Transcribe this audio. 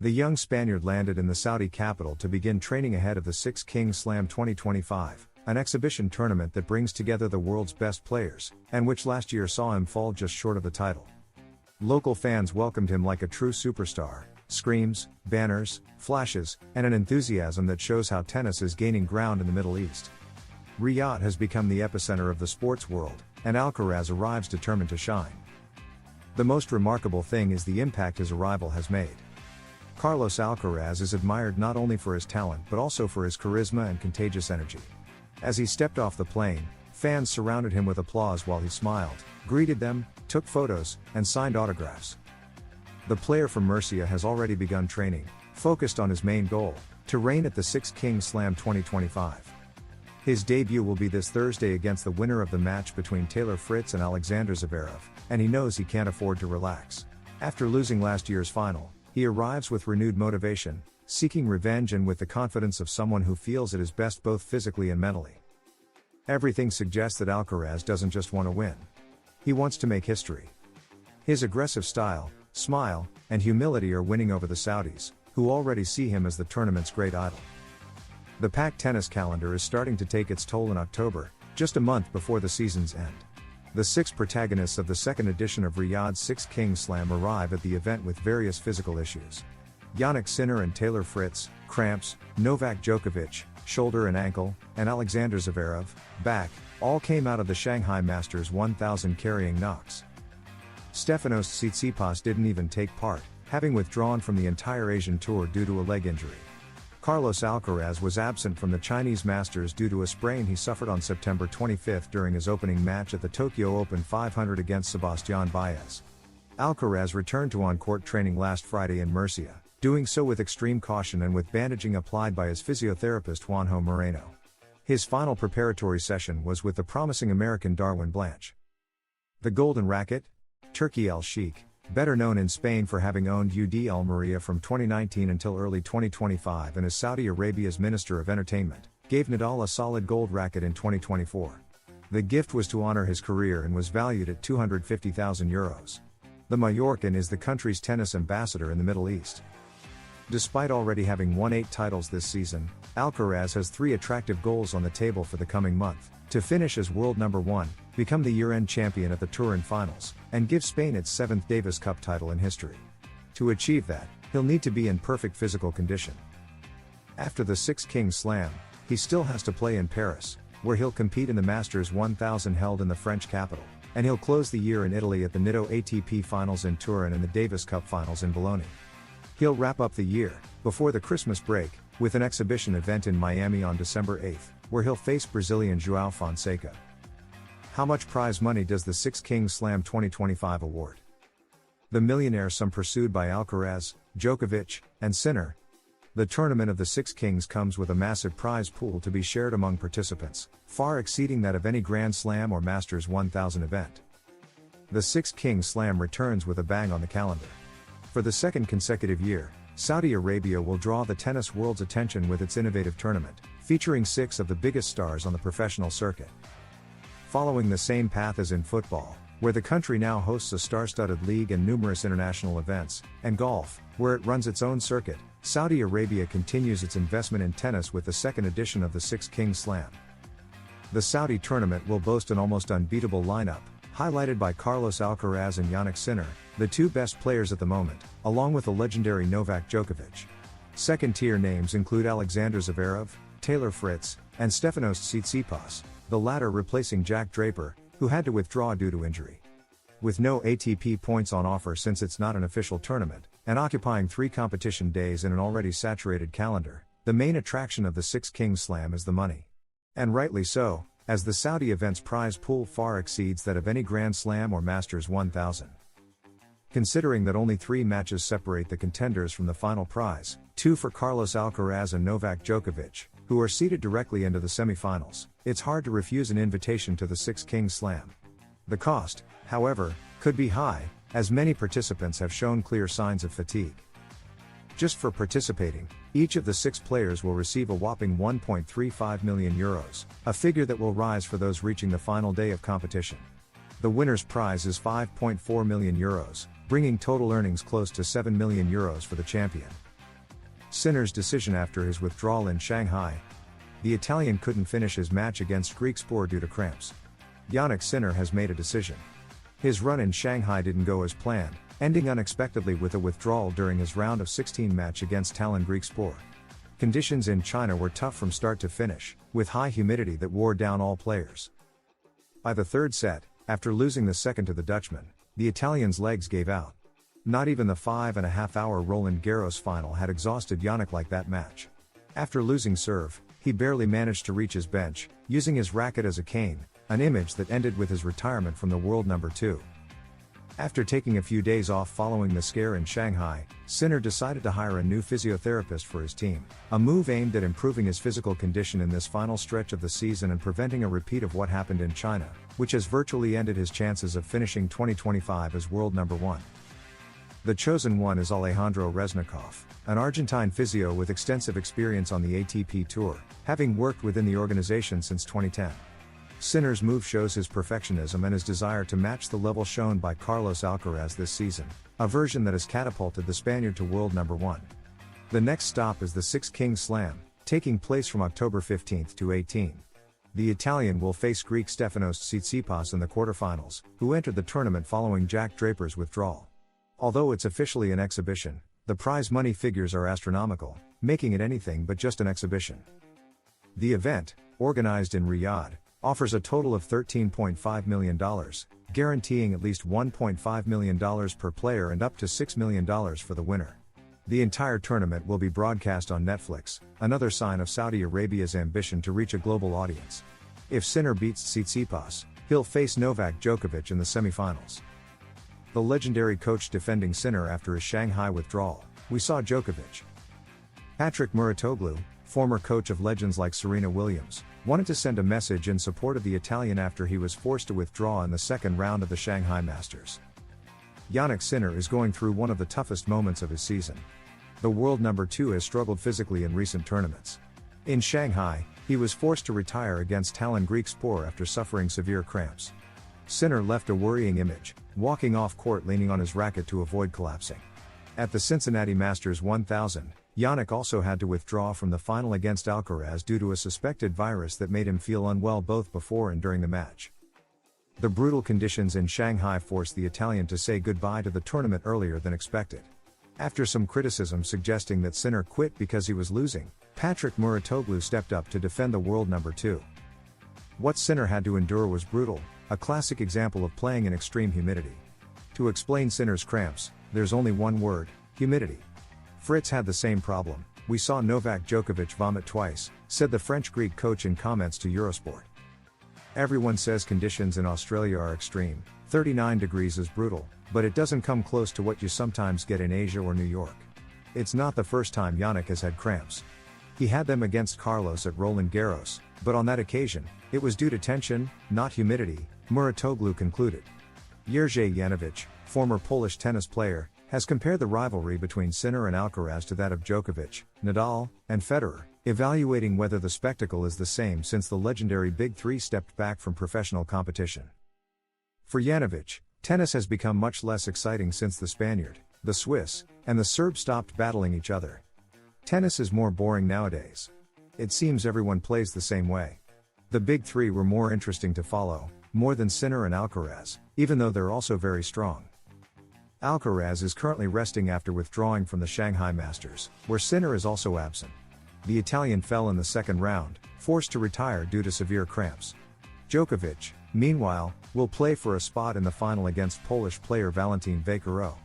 The young Spaniard landed in the Saudi capital to begin training ahead of the Six Kings Slam 2025, an exhibition tournament that brings together the world's best players, and which last year saw him fall just short of the title. Local fans welcomed him like a true superstar, screams, banners, flashes, and an enthusiasm that shows how tennis is gaining ground in the Middle East. Riyadh has become the epicenter of the sports world, and Alcaraz arrives determined to shine. The most remarkable thing is the impact his arrival has made. Carlos Alcaraz is admired not only for his talent but also for his charisma and contagious energy. As he stepped off the plane, fans surrounded him with applause while he smiled, greeted them, took photos, and signed autographs. The player from Murcia has already begun training, focused on his main goal, to reign at the Six Kings Slam 2025. His debut will be this Thursday against the winner of the match between Taylor Fritz and Alexander Zverev, and he knows he can't afford to relax. After losing last year's final, he arrives with renewed motivation, seeking revenge and with the confidence of someone who feels at his best both physically and mentally. Everything suggests that Alcaraz doesn't just want to win. He wants to make history. His aggressive style, smile, and humility are winning over the Saudis, who already see him as the tournament's great idol. The packed tennis calendar is starting to take its toll in October, just a month before the season's end. The six protagonists of the second edition of Riyadh's Six Kings Slam arrive at the event with various physical issues. Jannik Sinner and Taylor Fritz, cramps, Novak Djokovic, shoulder and ankle, and Alexander Zverev, back, all came out of the Shanghai Masters 1000 carrying knocks. Stefanos Tsitsipas didn't even take part, having withdrawn from the entire Asian Tour due to a leg injury. Carlos Alcaraz was absent from the Chinese Masters due to a sprain he suffered on September 25 during his opening match at the Tokyo Open 500 against Sebastian Baez. Alcaraz returned to on-court training last Friday in Murcia, doing so with extreme caution and with bandaging applied by his physiotherapist Juanjo Moreno. His final preparatory session was with the promising American Darwin Blanche. The Golden Racket? Turki El-Sheikh, better known in Spain for having owned UD Almeria from 2019 until early 2025 and as Saudi Arabia's Minister of Entertainment, gave Nadal a solid gold racket in 2024. The gift was to honor his career and was valued at €250,000. The Mallorcan is the country's tennis ambassador in the Middle East. Despite already having won 8 titles this season, Alcaraz has 3 attractive goals on the table for the coming month: to finish as world number 1, become the year-end champion at the Turin Finals, and give Spain its 7th Davis Cup title in history. To achieve that, he'll need to be in perfect physical condition. After the Six Kings Slam, he still has to play in Paris, where he'll compete in the Masters 1000 held in the French capital, and he'll close the year in Italy at the Nitto ATP Finals in Turin and the Davis Cup Finals in Bologna. He'll wrap up the year, before the Christmas break, with an exhibition event in Miami on December 8, where he'll face Brazilian João Fonseca. How much prize money does the Six Kings Slam 2025 award? The millionaire sum pursued by Alcaraz, Djokovic, and Sinner. The tournament of the Six Kings comes with a massive prize pool to be shared among participants, far exceeding that of any Grand Slam or Masters 1000 event. The Six Kings Slam returns with a bang on the calendar. For the second consecutive year, Saudi Arabia will draw the tennis world's attention with its innovative tournament, featuring 6 of the biggest stars on the professional circuit. Following the same path as in football, where the country now hosts a star-studded league and numerous international events, and golf, where it runs its own circuit, Saudi Arabia continues its investment in tennis with the second edition of the Six Kings Slam. The Saudi tournament will boast an almost unbeatable lineup, highlighted by Carlos Alcaraz and Jannik Sinner, the 2 best players at the moment, along with the legendary Novak Djokovic. Second-tier names include Alexander Zverev, Taylor Fritz, and Stefanos Tsitsipas, the latter replacing Jack Draper, who had to withdraw due to injury. With no ATP points on offer since it's not an official tournament, and occupying 3 competition days in an already saturated calendar, the main attraction of the Six Kings Slam is the money. And rightly so, as the Saudi event's prize pool far exceeds that of any Grand Slam or Masters 1000. Considering that only 3 matches separate the contenders from the final prize, 2 for Carlos Alcaraz and Novak Djokovic, who are seeded directly into the semifinals, it's hard to refuse an invitation to the Six Kings Slam. The cost, however, could be high, as many participants have shown clear signs of fatigue. Just for participating, each of the 6 players will receive a whopping €1.35 million, a figure that will rise for those reaching the final day of competition. The winner's prize is €5.4 million, bringing total earnings close to €7 million for the champion. Sinner's decision after his withdrawal in Shanghai. The Italian couldn't finish his match against Greek Spor due to cramps. Jannik Sinner has made a decision. His run in Shanghai didn't go as planned, ending unexpectedly with a withdrawal during his round of 16 match against Tallinn Greek Spor. Conditions in China were tough from start to finish, with high humidity that wore down all players. By the third set, after losing the second to the Dutchman, the Italian's legs gave out. Not even the 5.5-hour Roland Garros final had exhausted Jannik like that match. After losing serve, he barely managed to reach his bench, using his racket as a cane, an image that ended with his retirement from the world number 2. After taking a few days off following the scare in Shanghai, Sinner decided to hire a new physiotherapist for his team, a move aimed at improving his physical condition in this final stretch of the season and preventing a repeat of what happened in China, which has virtually ended his chances of finishing 2025 as world number 1. The chosen one is Alejandro Reznikov, an Argentine physio with extensive experience on the ATP Tour, having worked within the organization since 2010. Sinner's move shows his perfectionism and his desire to match the level shown by Carlos Alcaraz this season, a version that has catapulted the Spaniard to world number 1. The next stop is the Six Kings Slam, taking place from October 15 to 18. The Italian will face Greek Stefanos Tsitsipas in the quarterfinals, who entered the tournament following Jack Draper's withdrawal. Although it's officially an exhibition, the prize money figures are astronomical, making it anything but just an exhibition. The event, organized in Riyadh, offers a total of $13.5 million, guaranteeing at least $1.5 million per player and up to $6 million for the winner. The entire tournament will be broadcast on Netflix, another sign of Saudi Arabia's ambition to reach a global audience. If Sinner beats Tsitsipas, he'll face Novak Djokovic in the semifinals. The legendary coach defending Sinner after his Shanghai withdrawal, we saw Djokovic. Patrick Mouratoglou, former coach of legends like Serena Williams, wanted to send a message in support of the Italian after he was forced to withdraw in the second round of the Shanghai Masters. Jannik Sinner is going through one of the toughest moments of his season. The world number 2 has struggled physically in recent tournaments. In Shanghai, he was forced to retire against Tallinn Greek Spor after suffering severe cramps. Sinner left a worrying image, walking off court leaning on his racket to avoid collapsing. At the Cincinnati Masters 1000, Jannik also had to withdraw from the final against Alcaraz due to a suspected virus that made him feel unwell both before and during the match. The brutal conditions in Shanghai forced the Italian to say goodbye to the tournament earlier than expected. After some criticism suggesting that Sinner quit because he was losing, Patrick Mouratoglou stepped up to defend the world number 2. What Sinner had to endure was brutal, a classic example of playing in extreme humidity. To explain Sinner's cramps, there's only one word: humidity. Fritz had the same problem. We saw Novak Djokovic vomit twice, said the French-Greek coach in comments to Eurosport. Everyone says conditions in Australia are extreme, 39 degrees is brutal, but it doesn't come close to what you sometimes get in Asia or New York. It's not the first time Jannik has had cramps. He had them against Carlos at Roland Garros, but on that occasion, it was due to tension, not humidity, Mouratoglou concluded. Jerzy Janowicz, former Polish tennis player, has compared the rivalry between Sinner and Alcaraz to that of Djokovic, Nadal, and Federer, evaluating whether the spectacle is the same since the legendary Big Three stepped back from professional competition. For Janowicz, tennis has become much less exciting since the Spaniard, the Swiss, and the Serb stopped battling each other. Tennis is more boring nowadays. It seems everyone plays the same way. The Big Three were more interesting to follow, more than Sinner and Alcaraz, even though they're also very strong. Alcaraz is currently resting after withdrawing from the Shanghai Masters, where Sinner is also absent. The Italian fell in the second round, forced to retire due to severe cramps. Djokovic, meanwhile, will play for a spot in the final against Polish player Valentin Vaquero.